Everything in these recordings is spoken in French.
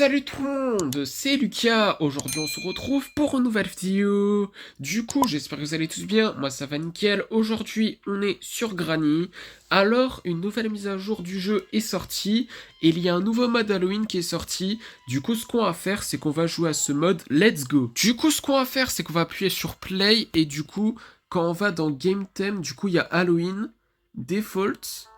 Salut tout le monde, c'est Lucas. Aujourd'hui on se retrouve pour une nouvelle vidéo. Du coup j'espère que vous allez tous bien, moi ça va nickel. Aujourd'hui on est sur Granny. Alors une nouvelle mise à jour du jeu est sortie. Et il y a un nouveau mode Halloween qui est sorti. Du coup ce qu'on va faire c'est qu'on va jouer à ce mode Let's Go. Du coup ce qu'on va faire c'est qu'on va appuyer sur Play. Et du coup quand on va dans Game Theme, du coup il y a Halloween, Default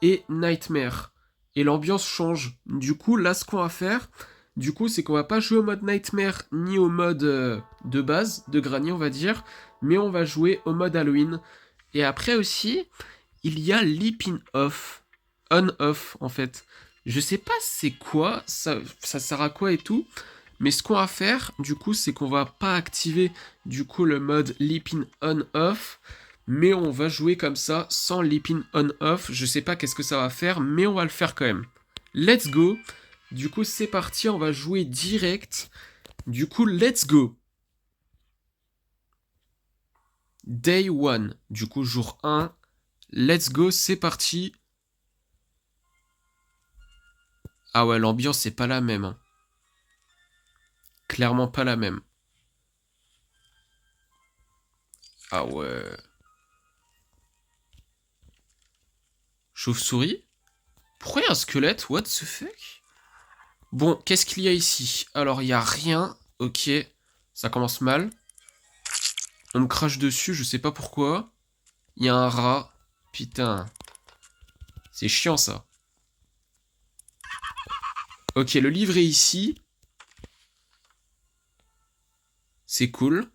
et Nightmare. Et l'ambiance change. Du coup, là, ce qu'on va faire, du coup, c'est qu'on va pas jouer au mode Nightmare ni au mode de base, de Granny, on va dire, mais on va jouer au mode Halloween. Et après aussi, il y a Leaping Off. On-off, en fait. Je sais pas c'est quoi, ça sert à quoi et tout, mais ce qu'on va faire, du coup, c'est qu'on va pas activer, du coup, le mode Leaping On-Off, mais on va jouer comme ça, sans Leaping On-Off. Je sais pas qu'est-ce que ça va faire, mais on va le faire quand même. Let's go. Du coup, c'est parti, on va jouer direct. Du coup, let's go. Day 1. Du coup, jour 1. Let's go, c'est parti. Ah ouais, l'ambiance, c'est pas la même. Hein. Clairement pas la même. Ah ouais. Chauve-souris? Pourquoi il y a un squelette? What the fuck? Bon, qu'est-ce qu'il y a ici? Alors, il y a rien. Ok, ça commence mal. On me crache dessus, je sais pas pourquoi. Il y a un rat. Putain. C'est chiant, ça. Ok, le livre est ici. C'est cool.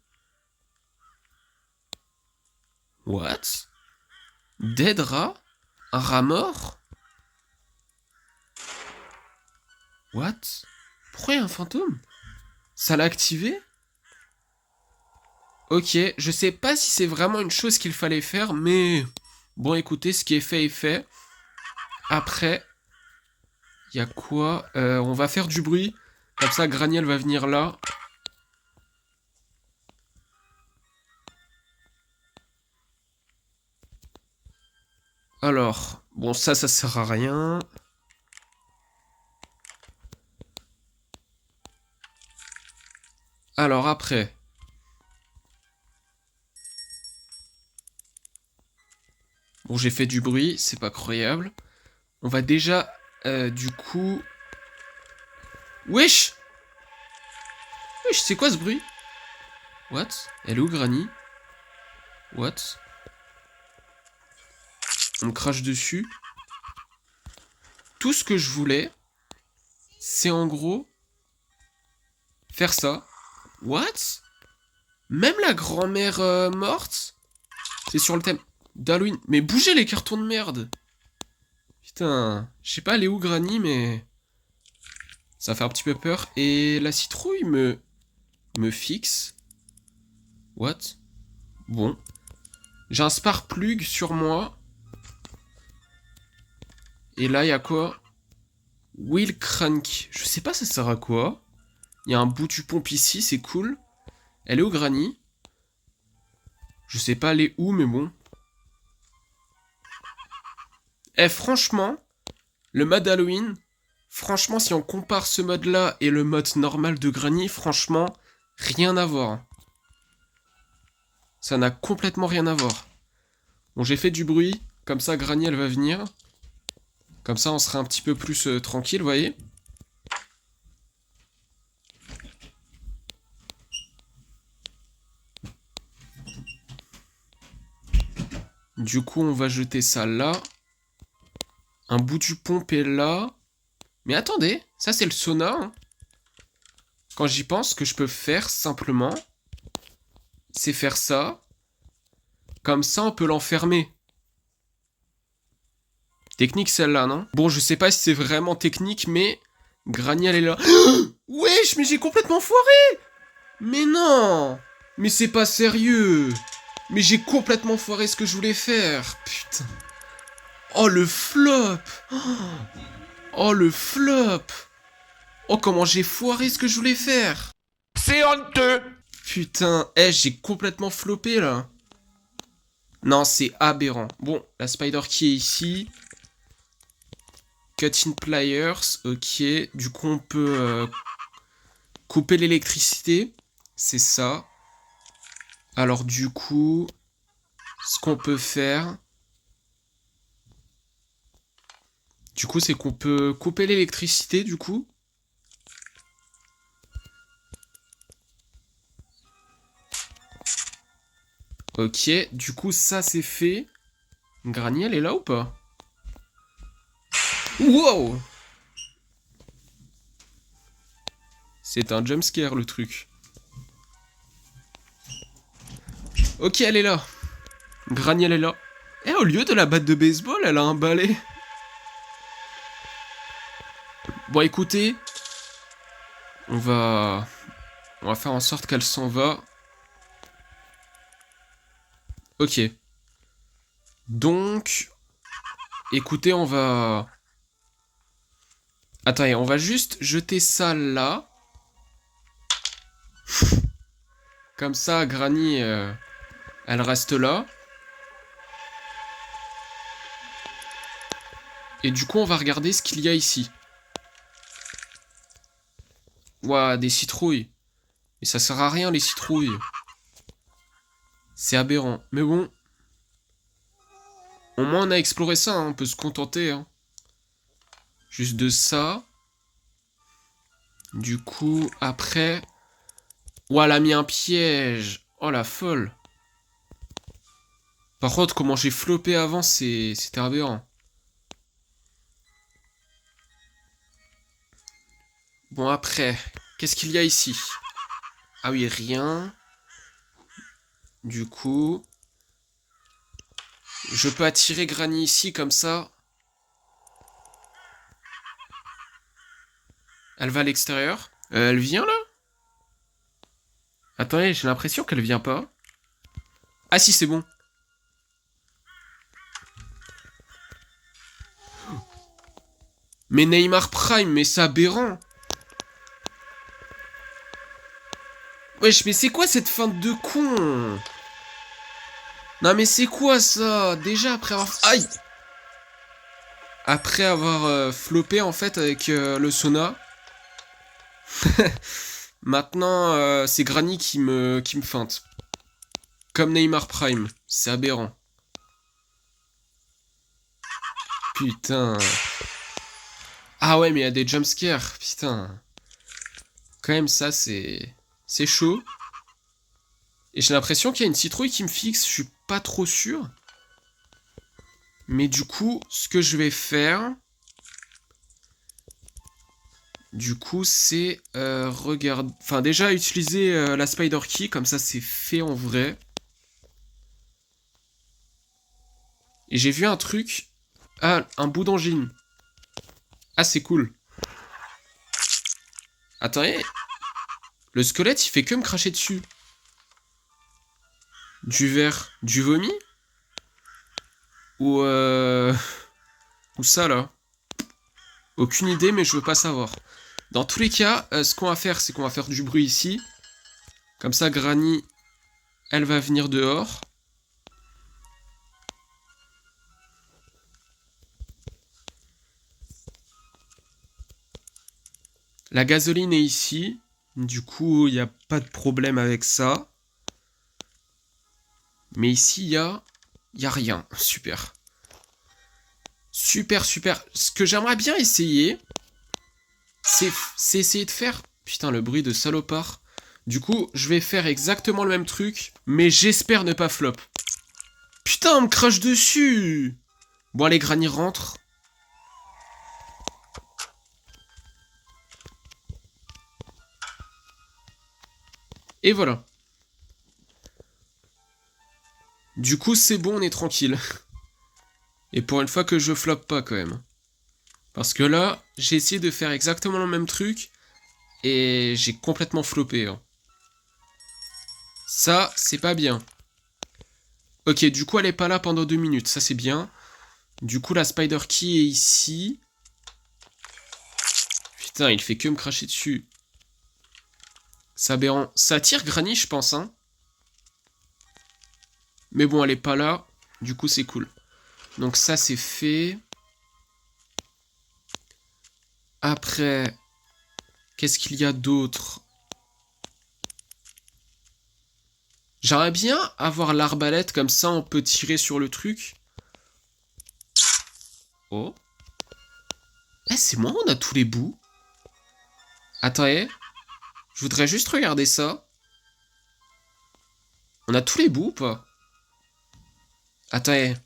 What? Dead rat? Un rat mort? What? Pourquoi il y a un fantôme? Ça l'a activé? Ok, je sais pas si c'est vraiment une chose qu'il fallait faire, mais... Bon, écoutez, ce qui est fait est fait. Après, il y a quoi? On va faire du bruit. Comme ça, Graniel va venir là. Alors, bon, ça sert à rien. Alors, après... Bon, j'ai fait du bruit, c'est pas croyable. On va déjà, du coup... Wesh! Wesh, c'est quoi ce bruit? What? Elle est où, Granny? What? On me crache dessus. Tout ce que je voulais, c'est en gros... faire ça. What? Même la grand-mère morte? C'est sur le thème d'Halloween. Mais bougez les cartons de merde! Putain, je sais pas elle est où Granny, mais... Ça fait un petit peu peur. Et la citrouille me fixe. What? Bon. J'ai un Sparplug sur moi. Et là, il y a quoi? Wheel Crank. Je sais pas ça sert à quoi. Il y a un bout du pompe ici, c'est cool. Elle est où Granny? Je sais pas elle est où, mais bon. Eh, franchement, le mode Halloween, franchement, si on compare ce mode-là et le mode normal de Granny, franchement, rien à voir. Ça n'a complètement rien à voir. Bon, j'ai fait du bruit, comme ça Granny elle va venir. Comme ça on sera un petit peu plus tranquille, vous voyez. Du coup on va jeter ça là. Un bout du pompe est là. Mais attendez, ça c'est le sauna. Hein. Quand j'y pense, ce que je peux faire simplement, c'est faire ça. Comme ça on peut l'enfermer. Technique celle-là, non? Bon, je sais pas si c'est vraiment technique, mais... Granny, elle est là. Wesh, mais j'ai complètement foiré! Mais non! Mais c'est pas sérieux! Mais j'ai complètement foiré ce que je voulais faire! Putain! Oh, le flop! Oh, le flop! Oh, comment j'ai foiré ce que je voulais faire! C'est honteux! Putain, j'ai complètement floppé, là. Non, c'est aberrant. Bon, la spider qui est ici... Cutting pliers, ok. Du coup, on peut couper l'électricité. C'est ça. Alors, du coup, ce qu'on peut faire... Du coup, c'est qu'on peut couper l'électricité, du coup. Ok, du coup, ça, c'est fait. Granny, elle est là ou pas? Wow! C'est un jumpscare, le truc. Ok, elle est là. Granny, elle est là. Et au lieu de la batte de baseball, elle a un balai. Bon, écoutez. On va faire en sorte qu'elle s'en va. Ok. Donc... Écoutez, on va... Attendez, on va juste jeter ça là. Comme ça, Granny, elle reste là. Et du coup, on va regarder ce qu'il y a ici. Ouah, des citrouilles. Mais ça sert à rien, les citrouilles. C'est aberrant. Mais bon. Au moins, on a exploré ça, hein. On peut se contenter. Hein. Juste de ça. Du coup, après... Ouah, elle a mis un piège. Oh, la folle. Par contre, comment j'ai floppé avant, c'était aberrant. Bon, après, qu'est-ce qu'il y a ici? Ah oui, rien. Du coup... Je peux attirer Granny ici, comme ça. Elle va à l'extérieur. Elle vient, là? Attendez, j'ai l'impression qu'elle vient pas. Ah si, c'est bon. Mais Neymar Prime, mais c'est aberrant. Wesh, mais c'est quoi cette feinte de con? Non mais c'est quoi ça? Déjà après avoir... Aïe! Après avoir floppé en fait avec le sauna. Maintenant, c'est Granny qui me feinte. Comme Neymar Prime. C'est aberrant. Putain. Ah ouais, mais il y a des jumpscares. Putain. Quand même, ça, c'est... C'est chaud. Et j'ai l'impression qu'il y a une citrouille qui me fixe. Je suis pas trop sûr. Mais du coup, ce que je vais faire... Du coup, c'est... regarde... Enfin, déjà, utiliser la Spider Key. Comme ça, c'est fait en vrai. Et j'ai vu un truc... Ah, un bout d'angine. Ah, c'est cool. Attendez. Le squelette, il fait que me cracher dessus. Du verre. Du vomi? Ou Ou ça, là. Aucune idée, mais je veux pas savoir. Dans tous les cas, ce qu'on va faire, c'est qu'on va faire du bruit ici. Comme ça, Granny, elle va venir dehors. La gasoline est ici. Du coup, il n'y a pas de problème avec ça. Mais ici, il y a rien. Super. Super, super. Ce que j'aimerais bien essayer, c'est essayer de faire... Putain, le bruit de salopard. Du coup, je vais faire exactement le même truc, mais j'espère ne pas flop. Putain, on me crache dessus. Bon, allez, Granny rentre. Et voilà. Du coup, c'est bon, on est tranquille. Et pour une fois que je floppe pas, quand même. Parce que là, j'ai essayé de faire exactement le même truc, et j'ai complètement floppé. Hein. Ça, c'est pas bien. Ok, du coup, elle est pas là pendant 2 minutes, ça c'est bien. Du coup, la Spider Key est ici. Putain, il fait que me cracher dessus. C'est aberrant. Ça attire Granny, je pense, hein. Mais bon, elle est pas là. Du coup, c'est cool. Donc ça, c'est fait. Après, qu'est-ce qu'il y a d'autre? J'aimerais bien avoir l'arbalète, comme ça on peut tirer sur le truc. Oh. Eh, c'est moi, on a tous les bouts. Attendez. Je voudrais juste regarder ça. On a tous les bouts ou pas? Attendez.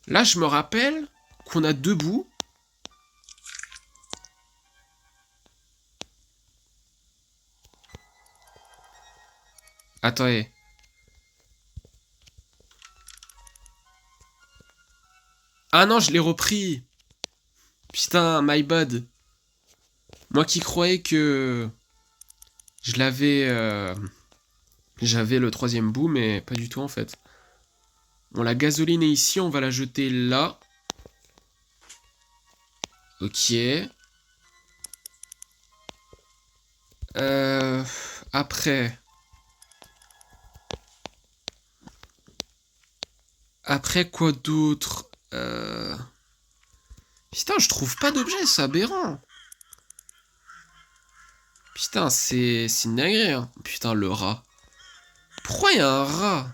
Là, je me rappelle qu'on a 2 bouts. Attendez. Ah non, je l'ai repris. Putain, my bad. Moi qui croyais que je l'avais... J'avais le 3e bout, mais pas du tout en fait. Bon, la gasoline est ici, on va la jeter là. Ok. Après... Après quoi d'autre? Putain, je trouve pas d'objet, c'est aberrant. Putain, c'est une dinguerie, hein. Putain, le rat. Pourquoi il y a un rat?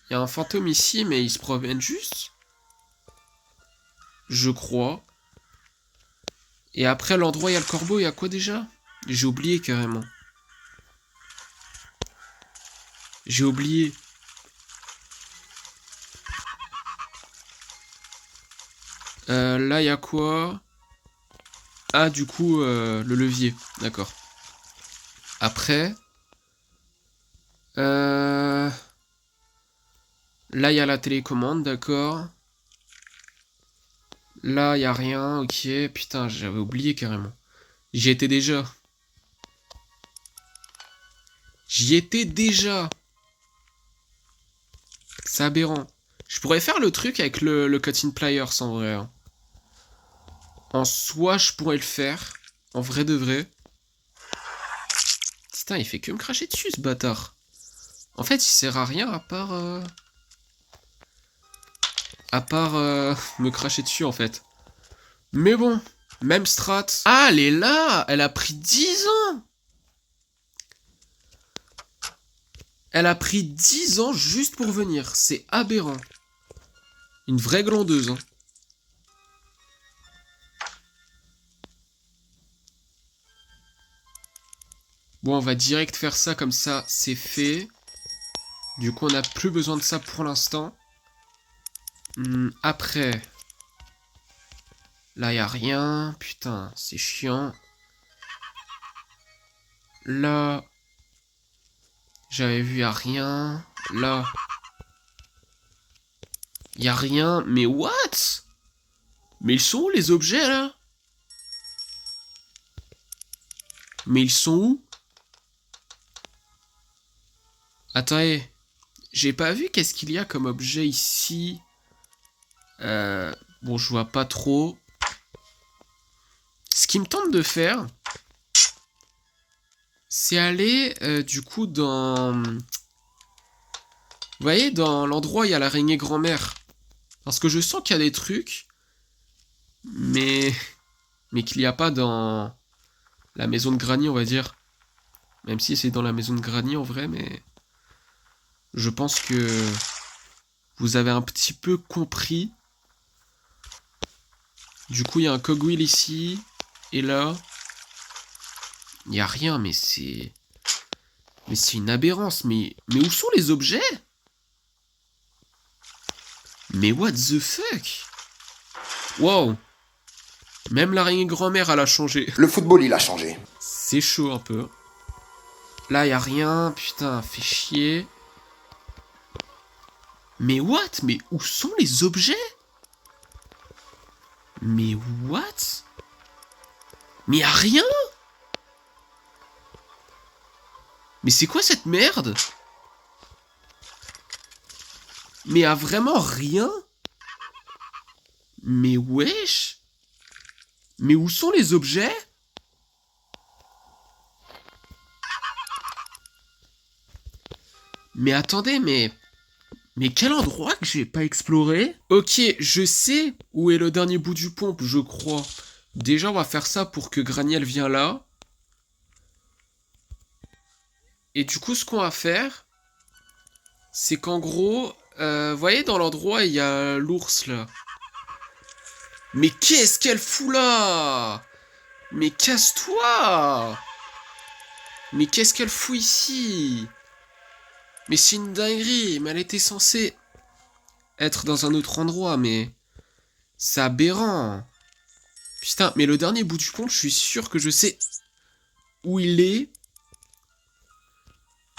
Il y a un fantôme ici, mais il se promène juste. Je crois. Et après l'endroit, il y a le corbeau, il y a quoi déjà? J'ai oublié carrément. J'ai oublié. Là, il y a quoi? Ah, du coup, le levier. D'accord. Après... Là, il y a la télécommande, d'accord. Là, il y a rien, ok. Putain, j'avais oublié carrément. J'y étais déjà. J'y étais déjà. C'est aberrant. Je pourrais faire le truc avec le cutting pliers en vrai. Hein. En soi, je pourrais le faire. En vrai de vrai. Putain, il fait que me cracher dessus ce bâtard. En fait, il sert à rien à part... me cracher dessus en fait. Mais bon, même strat. Ah, elle est là. Elle a pris 10 ans. Elle a pris 10 ans juste pour venir. C'est aberrant. Une vraie glandeuse. Hein. Bon, on va direct faire ça comme ça, c'est fait. Du coup, on n'a plus besoin de ça pour l'instant. Après... Là, il n'y a rien. Putain, c'est chiant. Là... J'avais vu, il n'y a rien. Là... Il n'y a rien. Mais what? Mais ils sont où les objets, là? Mais ils sont où? Attendez. J'ai pas vu qu'est-ce qu'il y a comme objet ici. Bon, je vois pas trop. Ce qui me tente de faire, c'est aller, du coup, dans... Vous voyez, dans l'endroit où il y a l'araignée grand-mère. Parce que je sens qu'il y a des trucs, mais qu'il n'y a pas dans la maison de Granny, on va dire. Même si c'est dans la maison de Granny, en vrai, mais... Je pense que vous avez un petit peu compris. Du coup, il y a un cogwheel ici. Et là... Il n'y a rien, mais c'est... Mais c'est une aberrance. Mais où sont les objets? Mais what the fuck? Wow. Même l'araignée grand-mère, elle a changé. Le football, il a changé. C'est chaud un peu. Là, il n'y a rien. Putain, fait chier. Mais what? Mais où sont les objets? Mais what? Mais y a rien? Mais c'est quoi cette merde? Mais y a vraiment rien? Mais wesh? Mais où sont les objets? Mais attendez, mais quel endroit que j'ai pas exploré? Ok, je sais où est le dernier bout du pompe, je crois. Déjà, on va faire ça pour que Granny, elle vienne là. Et du coup, ce qu'on va faire, c'est qu'en gros, vous voyez, dans l'endroit, il y a l'ours, là. Mais qu'est-ce qu'elle fout là? Mais casse-toi! Mais qu'est-ce qu'elle fout ici? Mais c'est une dinguerie, mais elle était censée être dans un autre endroit, mais... C'est aberrant. Putain, mais le dernier bout du compte, je suis sûr que je sais où il est.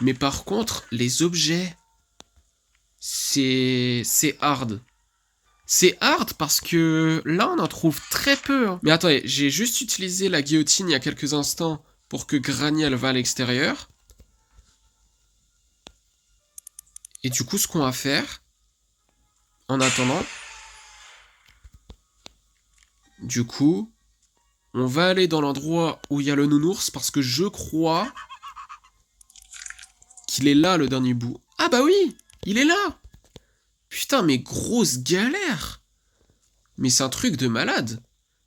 Mais par contre, les objets, c'est hard. C'est hard parce que là, on en trouve très peu, hein. Mais attendez, j'ai juste utilisé la guillotine il y a quelques instants pour que Granny, elle va à l'extérieur. Et du coup, ce qu'on va faire, en attendant, du coup, on va aller dans l'endroit où il y a le nounours parce que je crois qu'il est là, le dernier bout. Ah bah oui, il est là. Putain, mais grosse galère. Mais c'est un truc de malade.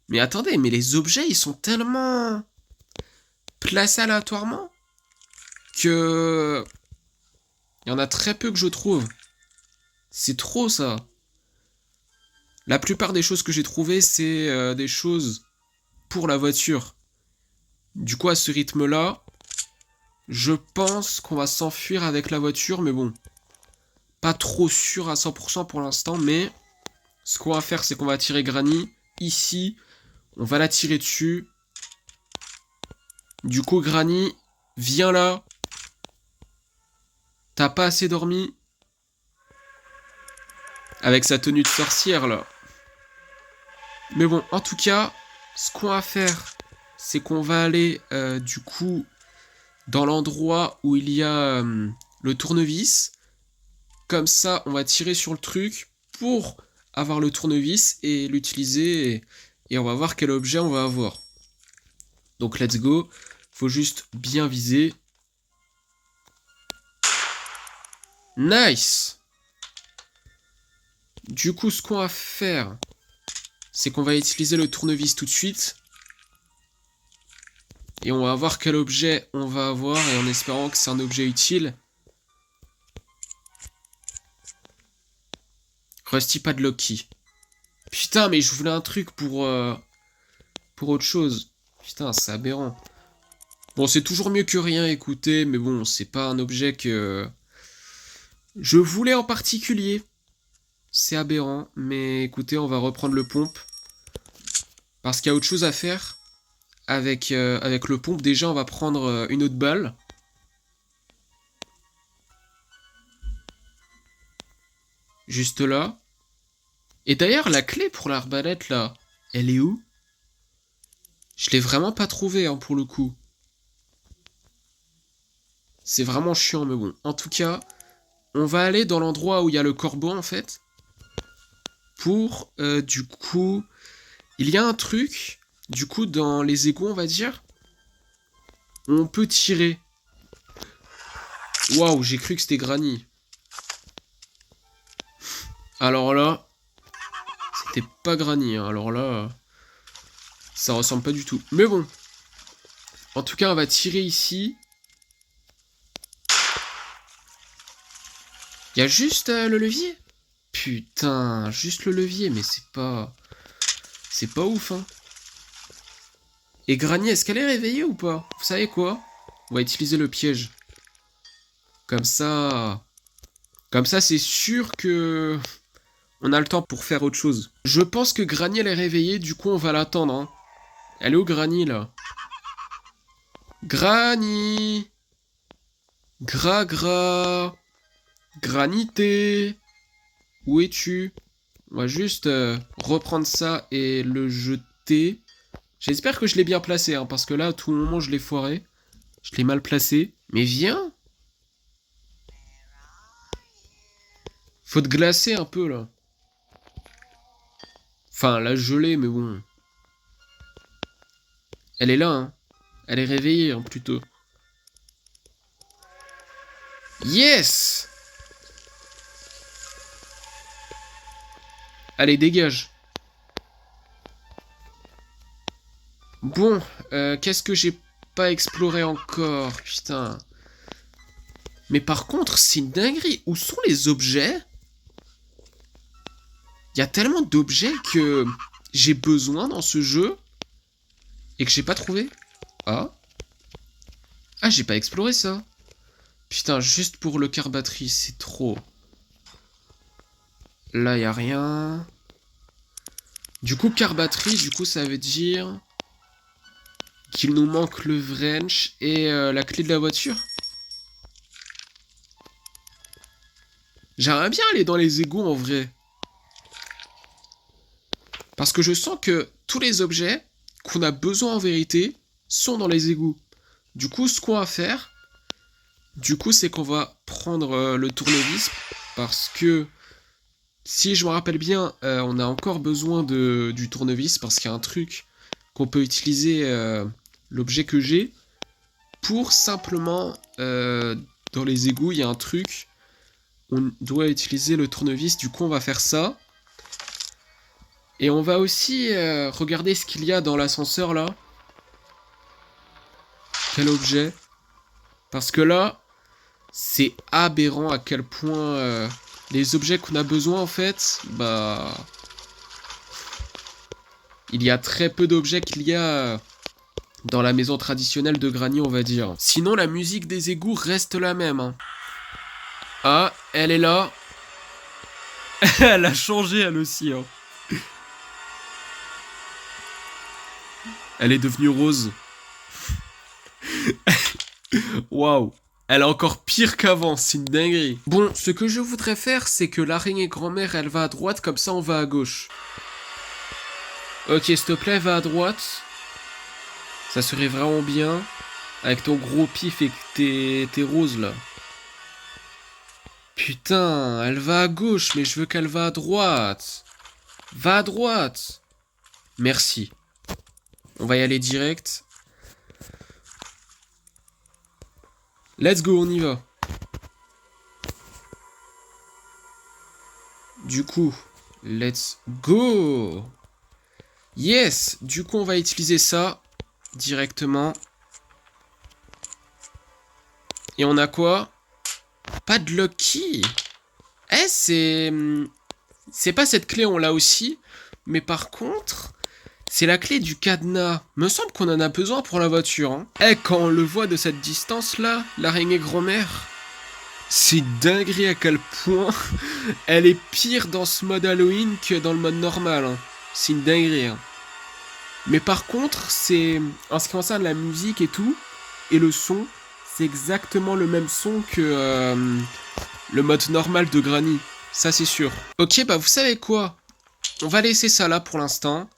Mais attendez, mais les objets, ils sont tellement placés aléatoirement que... Il y en a très peu que je trouve. C'est trop, ça. La plupart des choses que j'ai trouvées, c'est des choses pour la voiture. Du coup, à ce rythme-là, je pense qu'on va s'enfuir avec la voiture, mais bon. Pas trop sûr à 100% pour l'instant, mais... Ce qu'on va faire, c'est qu'on va tirer Granny ici. On va la tirer dessus. Du coup, Granny, viens là. T'as pas assez dormi. Avec sa tenue de sorcière, là. Mais bon, en tout cas, ce qu'on va faire, c'est qu'on va aller, du coup, dans l'endroit où il y a le tournevis. Comme ça, on va tirer sur le truc pour avoir le tournevis et l'utiliser. Et on va voir quel objet on va avoir. Donc, let's go. Faut juste bien viser. Nice! Du coup, ce qu'on va faire, c'est qu'on va utiliser le tournevis tout de suite. Et on va voir quel objet on va avoir, et en espérant que c'est un objet utile. Rusty Padlock Key. Putain, mais je voulais un truc pour autre chose. Putain, c'est aberrant. Bon, c'est toujours mieux que rien, écoutez, mais bon, c'est pas un objet que je voulais en particulier. C'est aberrant, mais écoutez, on va reprendre le pompe. Parce qu'il y a autre chose à faire. Avec le pompe, déjà, on va prendre une autre balle. Juste là. Et d'ailleurs, la clé pour l'arbalète, là, elle est où? Je l'ai vraiment pas trouvée, hein, pour le coup. C'est vraiment chiant, mais bon. En tout cas, on va aller dans l'endroit où il y a le corbeau, en fait. Pour, du coup... Il y a un truc, du coup, dans les égouts, on va dire. On peut tirer. Waouh, j'ai cru que c'était Granny. Alors là... C'était pas Granny, hein. Alors là... Ça ressemble pas du tout. Mais bon. En tout cas, on va tirer ici. Il y a juste le levier. Putain, juste le levier, mais c'est pas... C'est pas ouf, hein. Et Granny, est-ce qu'elle est réveillée ou pas? Vous savez quoi? On va utiliser le piège. Comme ça... Comme ça, c'est sûr que... On a le temps pour faire autre chose. Je pense que Granny, elle est réveillée, du coup, on va l'attendre, hein. Elle est où, Granny, là? Granny! Gra. Granité! Où es-tu? On va juste reprendre ça et le jeter. J'espère que je l'ai bien placé, hein, parce que là, à tout moment, je l'ai foiré. Je l'ai mal placé. Mais viens! Faut te glacer un peu, là. Enfin, la gelée, mais bon. Elle est là, hein. Elle est réveillée, hein, plutôt. Yes! Allez, dégage. Bon, qu'est-ce que j'ai pas exploré encore? Putain. Mais par contre, c'est une dinguerie. Où sont les objets? Il y a tellement d'objets que j'ai besoin dans ce jeu et que j'ai pas trouvé. Ah. Ah, j'ai pas exploré ça. Putain, juste pour le car batterie, c'est trop. Là, y a rien. Du coup, car batterie, du coup, ça veut dire qu'il nous manque le wrench et la clé de la voiture. J'aimerais bien aller dans les égouts en vrai. Parce que je sens que tous les objets qu'on a besoin en vérité sont dans les égouts. Du coup, ce qu'on va faire, c'est qu'on va prendre le tournevis. Parce que, si je me rappelle bien, on a encore besoin du tournevis. Parce qu'il y a un truc qu'on peut utiliser, l'objet que j'ai, pour simplement, dans les égouts, il y a un truc. On doit utiliser le tournevis, du coup on va faire ça. Et on va aussi regarder ce qu'il y a dans l'ascenseur là. Quel objet? Parce que là, c'est aberrant à quel point les objets qu'on a besoin en fait, bah... Il y a très peu d'objets qu'il y a dans la maison traditionnelle de Granny, on va dire. Sinon la musique des égouts reste la même. Hein. Ah, elle est là. Elle a changé elle aussi. Hein. Elle est devenue rose. Waouh. Elle est encore pire qu'avant, c'est une dinguerie. Bon, ce que je voudrais faire, c'est que l'araignée grand-mère, elle va à droite, comme ça on va à gauche. Ok, s'il te plaît, va à droite. Ça serait vraiment bien. Avec ton gros pif et tes roses là. Putain, elle va à gauche, mais je veux qu'elle va à droite. Va à droite. Merci. On va y aller direct. Let's go, on y va. Du coup, let's go. Yes. Du coup, on va utiliser ça directement. Et on a quoi? Pas de lucky. Eh, c'est pas cette clé, on l'a aussi. Mais par contre, c'est la clé du cadenas. Me semble qu'on en a besoin pour la voiture. Hein. Eh, quand on le voit de cette distance-là, l'araignée grand-mère, c'est dinguerie à quel point elle est pire dans ce mode Halloween que dans le mode normal. Hein. C'est une dinguerie. Hein. Mais par contre, c'est en ce qui concerne la musique et tout, et le son, c'est exactement le même son que le mode normal de Granny. Ça, c'est sûr. Ok, bah vous savez quoi? On va laisser ça là pour l'instant.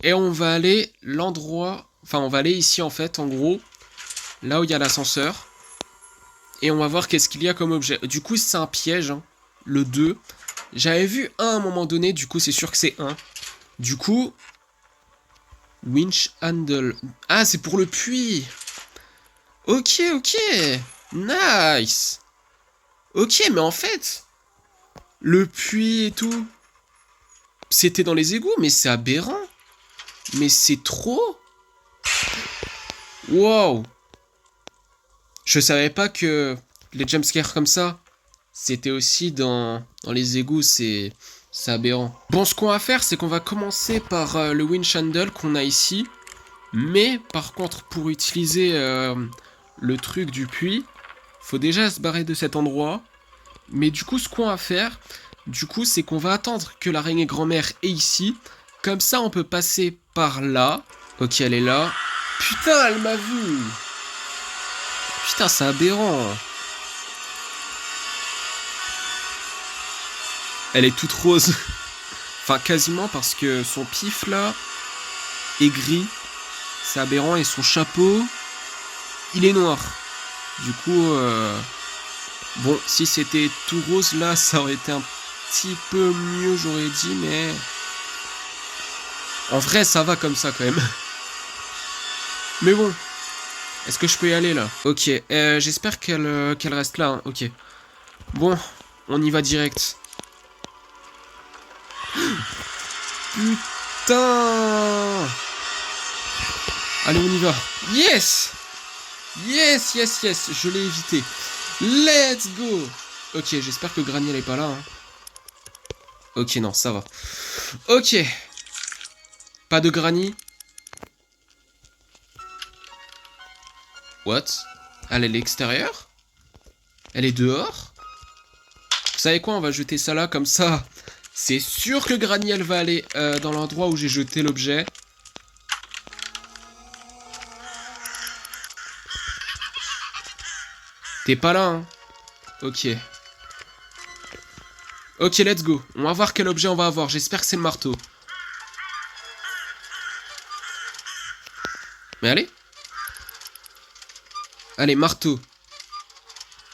Et on va aller l'endroit... Enfin, on va aller ici, en fait, en gros. Là où il y a l'ascenseur. Et on va voir qu'est-ce qu'il y a comme objet. Du coup, c'est un piège, hein, le 2. J'avais vu un à un moment donné, du coup, c'est sûr que c'est 1. Du coup... Winch handle. Ah, c'est pour le puits. Ok, ok. Nice. Ok, mais en fait... Le puits et tout... C'était dans les égouts, mais c'est aberrant. Mais c'est trop. Wow. Je savais pas que les jumpscares comme ça, c'était aussi dans les égouts, c'est aberrant. Bon, ce qu'on va faire, c'est qu'on va commencer par le winch handle qu'on a ici. Mais, par contre, pour utiliser le truc du puits, faut déjà se barrer de cet endroit. Mais du coup, ce qu'on va faire, du coup, c'est qu'on va attendre que l'araignée grand-mère est ici. Comme ça, on peut passer par là. Ok, elle est là. Putain, elle m'a vu. Putain, c'est aberrant. Elle est toute rose. Enfin, quasiment, parce que son pif, là, est gris. C'est aberrant. Et son chapeau, il est noir. Du coup, bon, si c'était tout rose, là, ça aurait été un petit peu mieux, j'aurais dit, mais... En vrai, ça va comme ça, quand même. Mais bon. Est-ce que je peux y aller, là? Ok, j'espère qu'elle reste là, hein. Ok. Bon, on y va direct. Putain! Allez, on y va. Yes! Yes, yes, yes. Je l'ai évité. Let's go! Ok, j'espère que Granny, elle est pas là. Hein. Ok, non, ça va. Ok. Pas de Granny. What? Elle est à l'extérieur? Elle est dehors? Vous savez quoi? On va jeter ça là, comme ça. C'est sûr que Granny, elle va aller dans l'endroit où j'ai jeté l'objet. T'es pas là, hein? Ok. Ok, let's go. On va voir quel objet on va avoir. J'espère que c'est le marteau. Mais allez. Allez, marteau.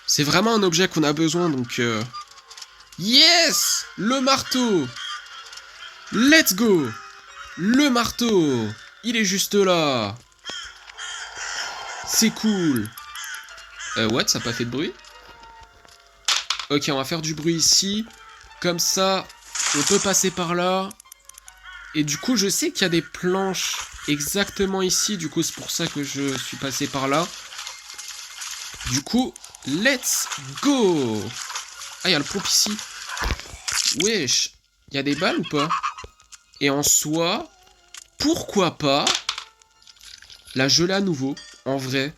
C'est vraiment un objet qu'on a besoin, donc... Yes! Le marteau! Let's go! Le marteau! Il est juste là! C'est cool! What? Ça n'a pas fait de bruit? Ok, on va faire du bruit ici. Comme ça, on peut passer par là. Et du coup, je sais qu'il y a des planches exactement ici. Du coup, c'est pour ça que je suis passé par là. Du coup, let's go! Ah, il y a le pompe ici. Wesh, il y a des balles ou pas? Et en soi, pourquoi pas la geler à nouveau, en vrai.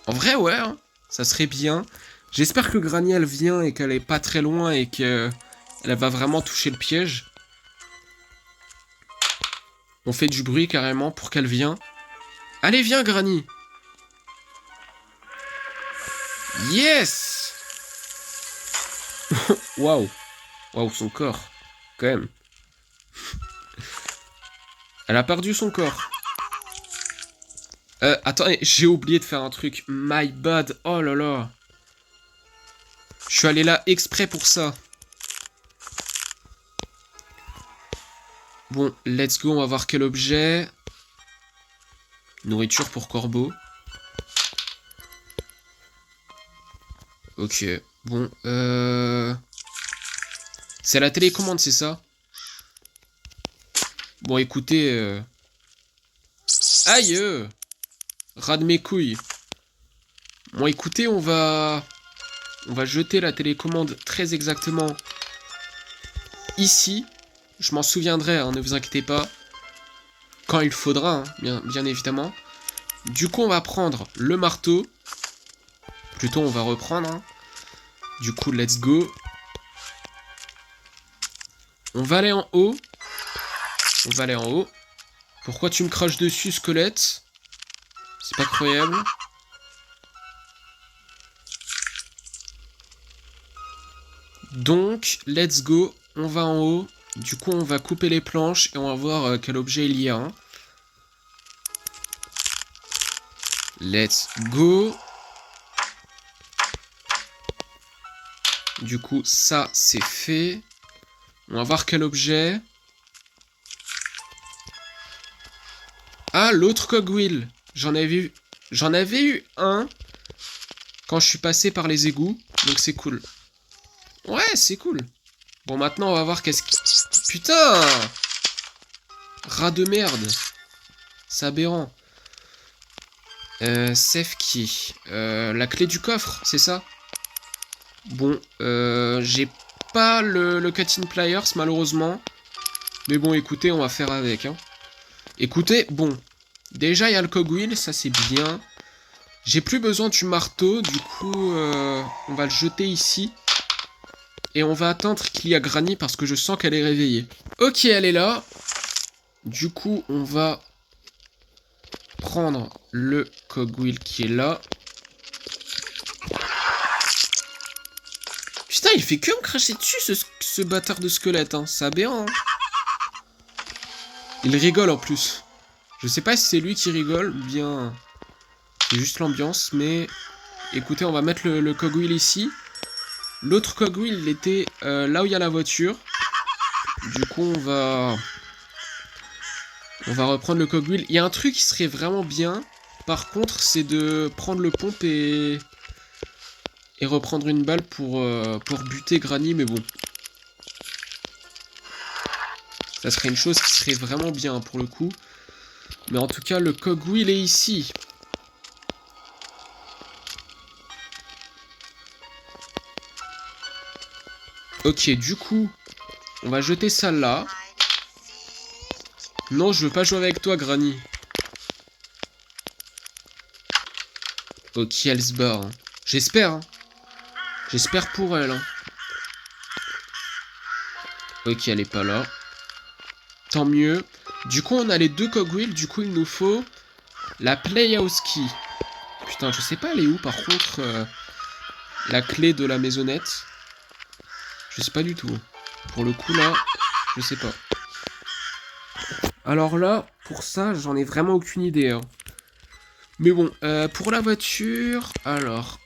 En vrai, ouais, hein, ça serait bien. J'espère que Granny, elle vient et qu'elle est pas très loin et qu'elle va vraiment toucher le piège. On fait du bruit carrément pour qu'elle vienne. Allez, viens, Granny. Yes! Waouh. Waouh, son corps. Quand même. Elle a perdu son corps. Attendez, j'ai oublié de faire un truc. My bad. Oh là là. Je suis allé là exprès pour ça. Bon, let's go. On va voir quel objet. Nourriture pour corbeau. Ok. Bon, c'est la télécommande, c'est ça? Bon, écoutez... Aïe! Ras de mes couilles. Bon, écoutez, on va jeter la télécommande très exactement ici. Je m'en souviendrai, hein, ne vous inquiétez pas. Quand il faudra, hein, bien évidemment. Du coup, on va prendre le marteau. Plutôt, on va reprendre. Hein. Du coup, let's go. On va aller en haut. On va aller en haut. Pourquoi tu me craches dessus, squelette? C'est pas croyable. Donc, let's go. On va en haut. Du coup, on va couper les planches et on va voir quel objet il y a. Hein. Let's go. Du coup, ça, c'est fait. On va voir quel objet. Ah, l'autre cogwheel. J'en avais eu un quand je suis passé par les égouts. Donc c'est cool. Ouais, c'est cool. Bon, maintenant, on va voir qu'est-ce qui... Putain! Rat de merde. C'est aberrant. Safe key. La clé du coffre, c'est ça? Bon, j'ai pas le cutting pliers, malheureusement. Mais bon, écoutez, on va faire avec. Hein. Écoutez, bon. Déjà, il y a le cogwheel, ça c'est bien. J'ai plus besoin du marteau, du coup, on va le jeter ici. Et on va attendre qu'il y a Granny parce que je sens qu'elle est réveillée. Ok, elle est là. Du coup, on va prendre le cogwheel qui est là. Putain, il fait que me cracher dessus, ce bâtard de squelette. Hein. C'est aberrant. Hein. Il rigole en plus. Je sais pas si c'est lui qui rigole ou bien c'est juste l'ambiance, mais écoutez, on va mettre le cogwheel ici. L'autre cogwheel, il était là où il y a la voiture. Du coup, on va reprendre le cogwheel. Il y a un truc qui serait vraiment bien. Par contre, c'est de prendre le pompe et reprendre une balle pour buter Granny, mais bon. Ça serait une chose qui serait vraiment bien pour le coup. Mais en tout cas, le cogwheel est ici. Ok, du coup, on va jeter ça là. Non, je veux pas jouer avec toi, Granny. Ok, elle se barre. Hein. J'espère. Hein. J'espère pour elle. Hein. Ok, elle est pas là. Tant mieux. Du coup, on a les deux cogwheels. Du coup, il nous faut la Playhouse Key. Putain, je sais pas elle est où, par contre, la clé de la maisonnette. Je sais pas du tout. Pour le coup, là, je sais pas. Alors là, pour ça, j'en ai vraiment aucune idée. Hein. Mais bon, pour la voiture, alors...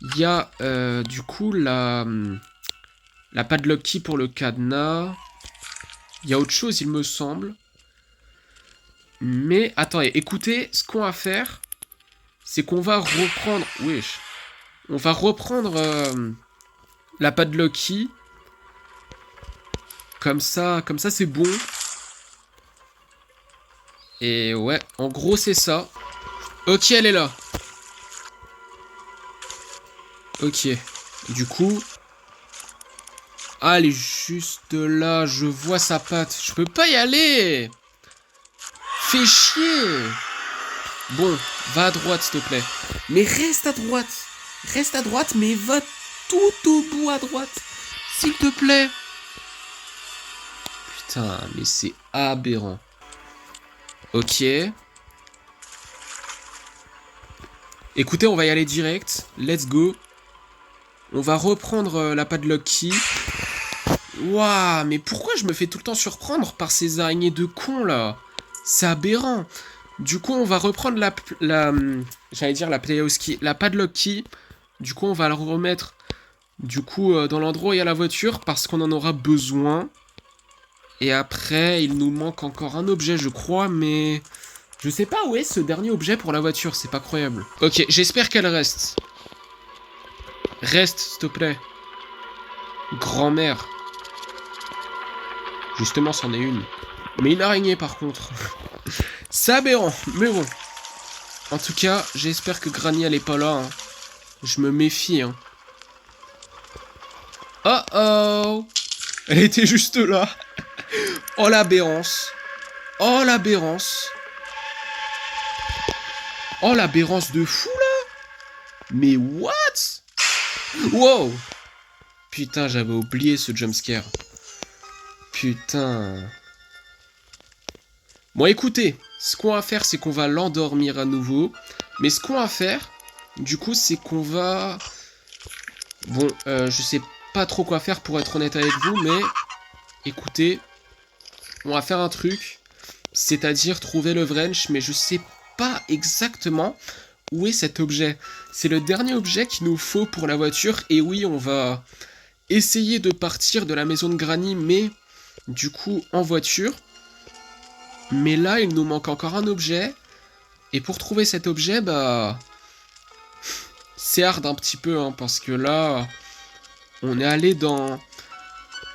Il y a, du coup, la padlock key pour le cadenas. Il y a autre chose, il me semble. Mais, attendez, écoutez, ce qu'on va faire, c'est qu'on va reprendre... Wesh. On va reprendre la padlock key. Comme ça c'est bon. Et ouais, en gros, c'est ça. Ok, elle est là. Ok. Du coup... Ah, elle est juste là. Je vois sa patte. Je peux pas y aller. Fais chier. Bon, va à droite, s'il te plaît. Mais reste à droite. Reste à droite, mais va tout au bout à droite. S'il te plaît. Putain, mais c'est aberrant. Ok. Écoutez, on va y aller direct. Let's go. On va reprendre la padlock key. Waouh, mais pourquoi je me fais tout le temps surprendre par ces araignées de cons, là? C'est aberrant. Du coup, on va reprendre j'allais dire la Playhouse Key, la padlock key. Du coup, on va la remettre du coup dans l'endroit où il y a la voiture parce qu'on en aura besoin. Et après, il nous manque encore un objet, je crois, mais je sais pas où est ce dernier objet pour la voiture, c'est pas croyable. Ok, j'espère qu'elle reste. Reste, s'il te plaît. Grand-mère. Justement, c'en est une. Mais une araignée, par contre. C'est aberrant, mais bon. En tout cas, j'espère que Granny, elle est pas là. Hein. Je me méfie. Hein. Oh oh. Elle était juste là. Oh l'aberrance. Oh l'aberrance. Oh l'aberrance de fou là. Mais what? Wow. Putain, j'avais oublié ce jumpscare. Putain. Bon écoutez, ce qu'on va faire c'est qu'on va l'endormir à nouveau. Mais ce qu'on va faire, du coup, c'est qu'on va... Bon, je sais pas trop quoi faire pour être honnête avec vous, mais... Écoutez, on va faire un truc, c'est-à-dire trouver le wrench, mais je sais pas exactement où est cet objet. C'est le dernier objet qu'il nous faut pour la voiture, et oui, on va essayer de partir de la maison de Granny, mais du coup en voiture. Mais là, il nous manque encore un objet, et pour trouver cet objet, bah... C'est hard un petit peu, hein, parce que là, on est allé dans...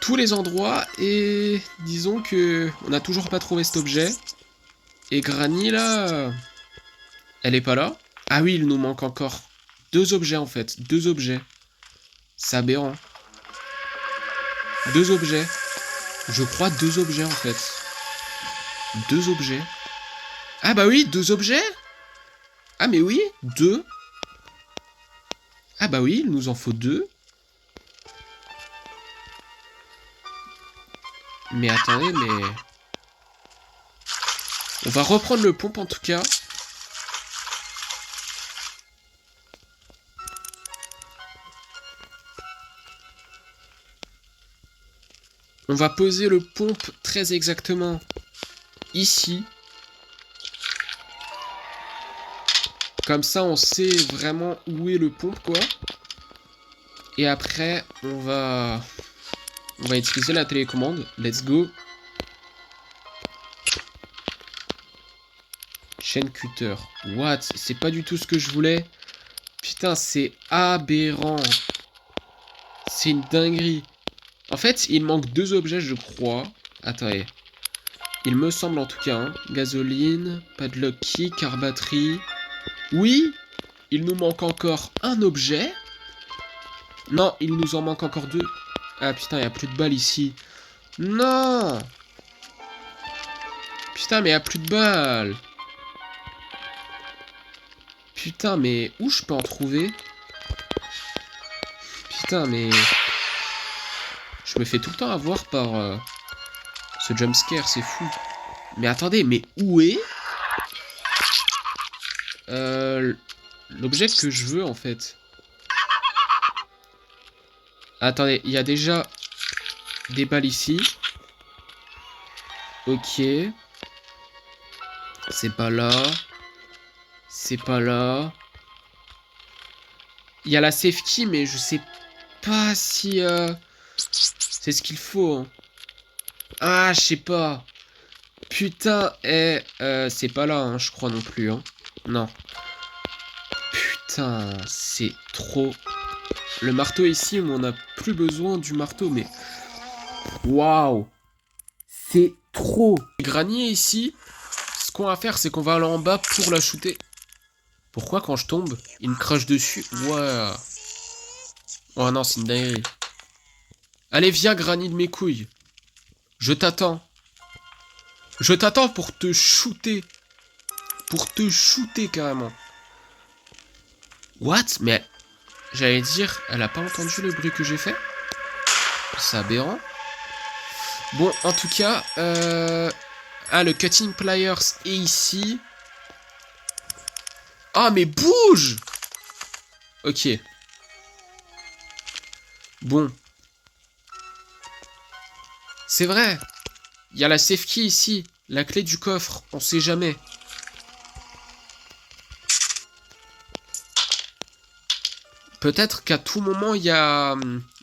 tous les endroits et disons que on n'a toujours pas trouvé cet objet. Et Granny là, elle est pas là. Ah oui, il nous manque encore deux objets en fait, deux objets. C'est aberrant. Deux objets. Je crois deux objets en fait. Deux objets. Ah bah oui, deux objets. Ah mais oui, deux. Ah bah oui, il nous en faut deux. Mais attendez, mais... On va reprendre le pompe en tout cas. On va poser le pompe très exactement ici. Comme ça, on sait vraiment où est le pompe, quoi. Et après, on va utiliser la télécommande. Let's go. Chaîne cutter. What? C'est pas du tout ce que je voulais. Putain, c'est aberrant. C'est une dinguerie. En fait, il manque deux objets, je crois. Attendez. Il me semble en tout cas. Hein. Gasoline, padlock key, car batterie. Oui, il nous manque encore un objet. Non, il nous en manque encore 2. Ah putain, il n'y a plus de balles ici. Non. Putain, mais il n'y a plus de balles. Putain, mais où je peux en trouver? Putain, mais... Je me fais tout le temps avoir par ce jumpscare, c'est fou. Mais attendez, mais où est l'objet que je veux, en fait? Attendez, il y a déjà des balles ici. Ok. C'est pas là. C'est pas là. Il y a la safe key, mais je sais pas si... c'est ce qu'il faut. Hein. Ah, je sais pas. Putain, c'est pas là, hein, je crois non plus. Hein. Non. Putain, c'est trop... Le marteau ici, on n'a plus besoin du marteau, mais... Waouh. C'est trop. Granier ici, ce qu'on va faire, c'est qu'on va aller en bas pour la shooter. Pourquoi quand je tombe, il me crache dessus? Ouais. Oh non, c'est une dinguerie. Allez, viens, Granny de mes couilles. Je t'attends. Je t'attends pour te shooter. Pour te shooter, carrément. What? Mais... J'allais dire, elle a pas entendu le bruit que j'ai fait? C'est aberrant. Bon, en tout cas... Ah, le cutting pliers est ici. Ah, mais bouge! Ok. Bon. C'est vrai. Il y a la safe key ici. La clé du coffre. On sait jamais. Peut-être qu'à tout moment, il y a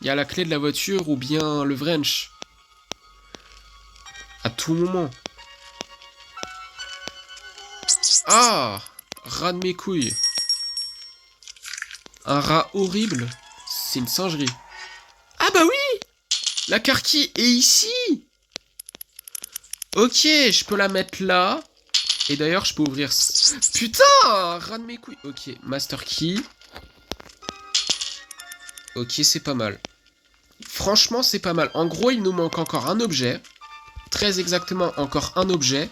la clé de la voiture ou bien le wrench. À tout moment. Ah! Rat de mes couilles. Un rat horrible. C'est une singerie. Ah bah oui! La carquille est ici! Ok, je peux la mettre là. Et d'ailleurs, je peux ouvrir... Putain! Rat de mes couilles. Ok, master key. Ok, c'est pas mal. Franchement, c'est pas mal. En gros, il nous manque encore un objet. Très exactement, encore un objet.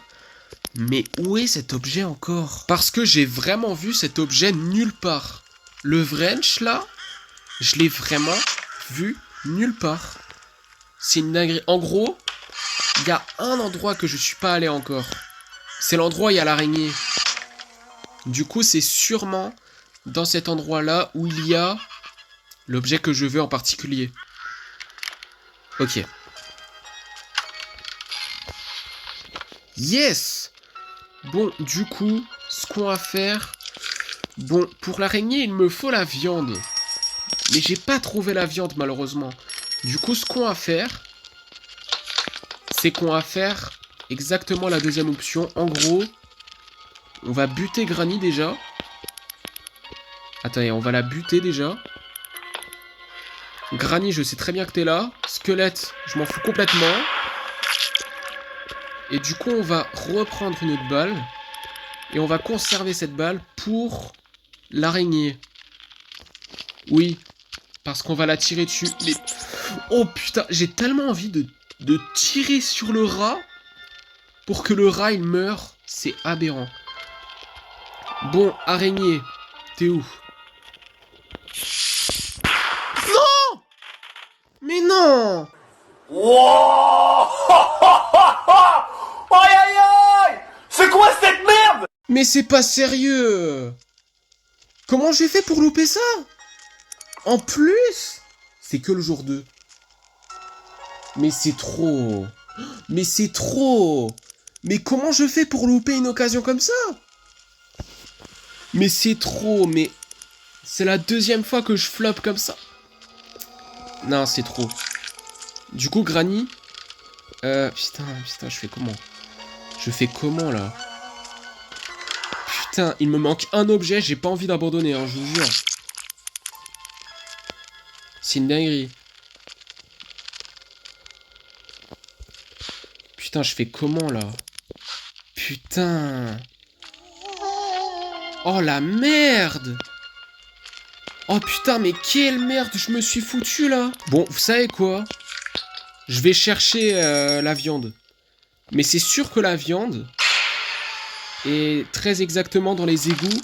Mais où est cet objet encore? Parce que j'ai vraiment vu cet objet nulle part. Le wrench, là, je l'ai vraiment vu nulle part. C'est une dinguerie. En gros, il y a un endroit que je suis pas allé encore. C'est l'endroit où il y a l'araignée. Du coup, c'est sûrement dans cet endroit-là où il y a l'objet que je veux en particulier. Ok. Yes! Bon, du coup, ce qu'on va faire... Bon, pour l'araignée, il me faut la viande. Mais j'ai pas trouvé la viande, malheureusement. Du coup, ce qu'on va faire... C'est qu'on va faire exactement la deuxième option. En gros, on va buter Granny déjà. Attendez, on va la buter déjà. Granny, je sais très bien que t'es là. Squelette, je m'en fous complètement. Et du coup, on va reprendre une autre balle. Et on va conserver cette balle pour l'araignée. Oui, parce qu'on va la tirer dessus. Mais... Oh putain, j'ai tellement envie de tirer sur le rat pour que le rat, il meure. C'est aberrant. Bon, araignée, t'es où? Non! Mais non! Wow. Aïe aïe aïe! C'est quoi cette merde? Mais c'est pas sérieux! Comment j'ai fait pour louper ça? En plus, c'est que le jour 2. Mais c'est trop. Mais c'est trop. Mais comment je fais pour louper une occasion comme ça? Mais c'est trop, mais... C'est la deuxième fois que je floppe comme ça. Non, c'est trop. Du coup, Granny... putain, je fais comment? Je fais comment, là? Putain, il me manque un objet, j'ai pas envie d'abandonner, hein, je vous jure. C'est une dinguerie. putain, je fais comment, là? Putain. Oh, la merde. Oh, putain, mais quelle merde je me suis foutu, là. Bon, vous savez quoi? Je vais chercher la viande. Mais c'est sûr que la viande est très exactement dans les égouts.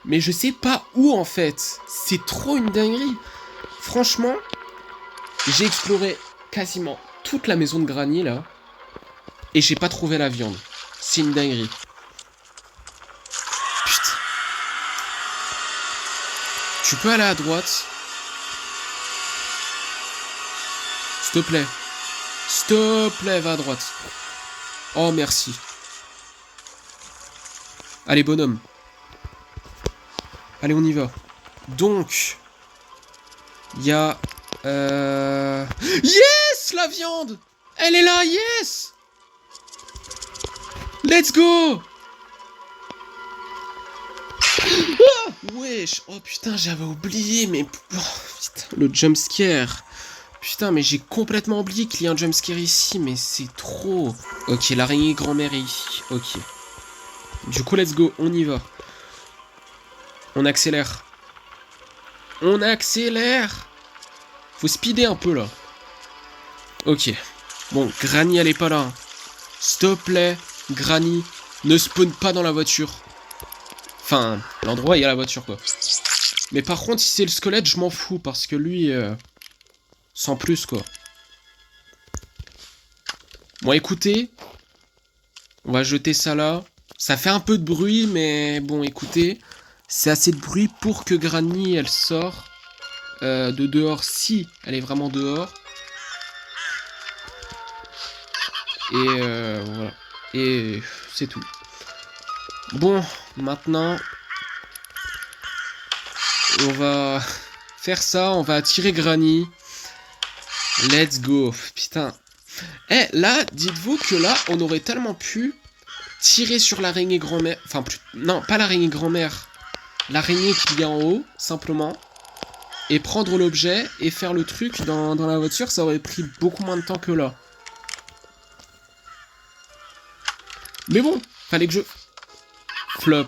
Mais je sais pas où, en fait. C'est trop une dinguerie. Franchement, j'ai exploré quasiment toute la maison de Granny, là. Et j'ai pas trouvé la viande. C'est une dinguerie. Putain. Tu peux aller à droite. S'il te plaît. S'il te plaît, va à droite. Oh, merci. Allez, bonhomme. Allez, on y va. Donc, il y a... Yes, la viande. Elle est là, yes. Let's go. Ah, wesh. Oh, putain, j'avais oublié, mais... Oh, putain, le jumpscare. Putain, mais j'ai complètement oublié qu'il y a un jumpscare ici, mais c'est trop. Ok, l'araignée grand-mère est ici. Ok. Du coup, let's go, on y va. On accélère. On accélère. Faut speeder un peu, là. Ok. Bon, Granny, elle est pas là. Hein. S'il te plaît, Granny, ne spawn pas dans la voiture. Enfin, l'endroit, il y a la voiture, quoi. Mais par contre, si c'est le squelette, je m'en fous, parce que lui... sans plus, quoi. Bon, écoutez. On va jeter ça là. Ça fait un peu de bruit, mais bon, écoutez. C'est assez de bruit pour que Granny, elle sort de dehors, si elle est vraiment dehors. Et voilà. Et c'est tout. Bon, maintenant... on va faire ça, on va attirer Granny. Let's go. Putain. Eh, là, dites-vous que là, on aurait tellement pu tirer sur l'araignée grand-mère. Enfin, non, pas l'araignée grand-mère. L'araignée qui est en haut, simplement. Et prendre l'objet et faire le truc dans la voiture, ça aurait pris beaucoup moins de temps que là. Mais bon, fallait que je... Flop.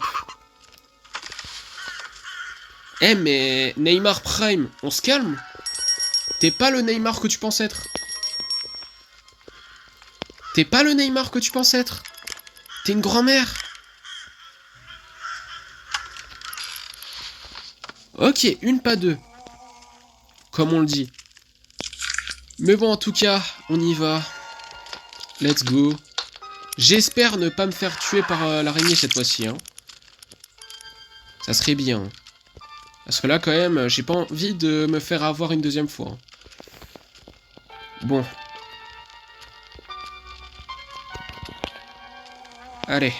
Eh, mais Neymar Prime, on se calme? T'es pas le Neymar que tu penses être. T'es pas le Neymar que tu penses être. T'es une grand-mère. Ok, une pas deux. Comme on le dit. Mais bon, en tout cas, on y va. Let's go. J'espère ne pas me faire tuer par l'araignée cette fois-ci. Hein. Ça serait bien. Parce que là, quand même, j'ai pas envie de me faire avoir une deuxième fois. Hein. Bon. Allez.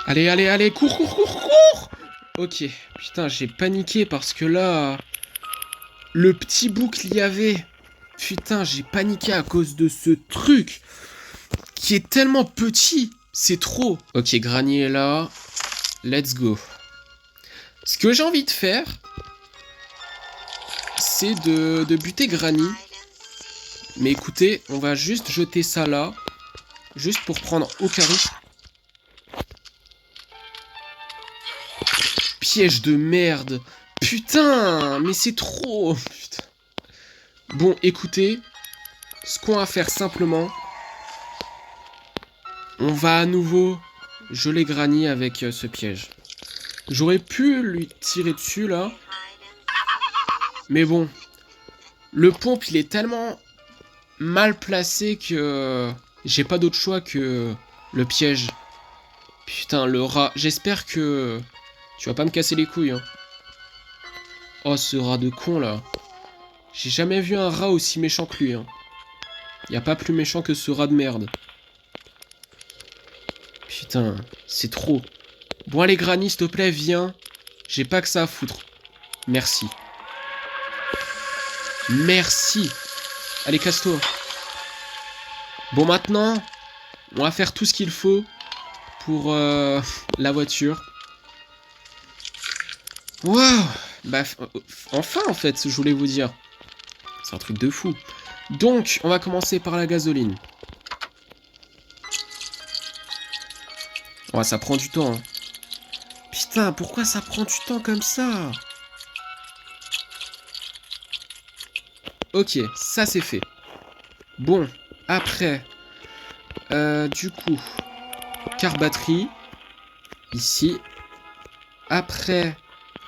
Allez, allez, allez, cours, cours, cours, cours. Ok, putain, j'ai paniqué parce que là... Le petit bout qu'il y avait... Putain, j'ai paniqué à cause de ce truc qui est tellement petit. C'est trop. Ok, Granny est là. Let's go. Ce que j'ai envie de faire, c'est de buter Granny. Mais écoutez, on va juste jeter ça là. Juste pour prendre aucun risque. Piège de merde. Putain, mais c'est trop. Putain. Bon, écoutez. Ce qu'on va faire simplement. On va à nouveau geler Granny avec ce piège. J'aurais pu lui tirer dessus là. Mais bon. Le pompe, il est tellement mal placé que j'ai pas d'autre choix que le piège. Putain, le rat. J'espère que tu vas pas me casser les couilles. Hein. Oh, ce rat de con là. J'ai jamais vu un rat aussi méchant que lui. Hein. Y a pas plus méchant que ce rat de merde. Putain, c'est trop. Bon allez Granny, s'il te plaît, viens. J'ai pas que ça à foutre. Merci. Merci. Allez, casse-toi. Bon, maintenant, on va faire tout ce qu'il faut pour la voiture. Waouh. Bah, enfin, en fait, je voulais vous dire. C'est un truc de fou. Donc, on va commencer par la gasoline. Ouais, ça prend du temps, hein. Putain, pourquoi ça prend du temps comme ça? Ok, ça c'est fait. Bon, après... du coup... Car-batterie. Ici. Après,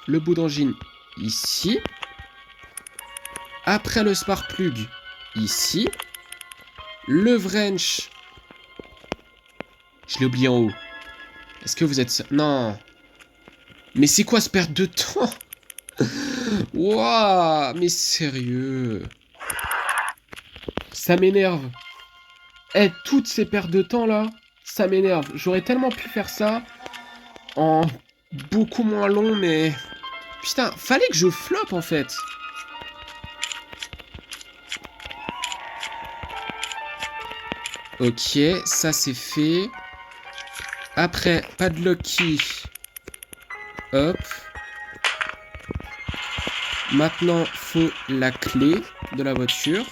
le bout d'engine. Ici. Après, le spark plug. Ici. Le wrench. Je l'ai oublié en haut. Est-ce que vous êtes... Non. Mais c'est quoi ce perte de temps? Wouah, mais sérieux. Ça m'énerve. Eh, toutes ces pertes de temps là, ça m'énerve. J'aurais tellement pu faire ça en beaucoup moins long, mais... Putain, fallait que je floppe en fait. Ok, ça c'est fait. Après, padlock key. Hop. Maintenant, faut la clé de la voiture.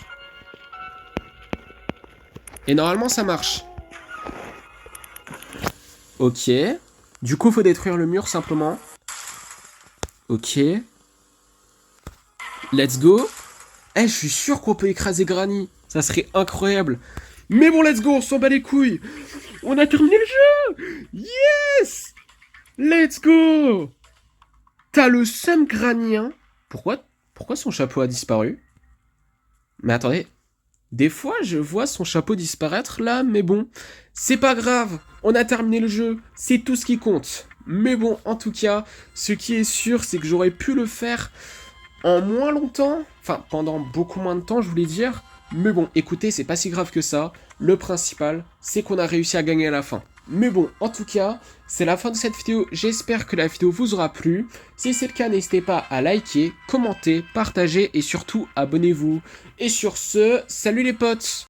Et normalement, ça marche. Ok. Du coup, faut détruire le mur, simplement. Ok. Let's go. Eh, je suis sûr qu'on peut écraser Granny. Ça serait incroyable. Mais bon, let's go, on s'en bat les couilles. On a terminé le jeu. Yes. Let's go. T'as le seum Granny, hein. Pourquoi son chapeau a disparu? Mais attendez. Des fois, je vois son chapeau disparaître là, mais bon, c'est pas grave, on a terminé le jeu, c'est tout ce qui compte. Mais bon, en tout cas, ce qui est sûr, c'est que j'aurais pu le faire en moins longtemps, enfin, pendant beaucoup moins de temps, je voulais dire. Mais bon, écoutez, c'est pas si grave que ça. Le principal, c'est qu'on a réussi à gagner à la fin. Mais bon, en tout cas, c'est la fin de cette vidéo. J'espère que la vidéo vous aura plu. Si c'est le cas, n'hésitez pas à liker, commenter, partager et surtout abonnez-vous. Et sur ce, salut les potes!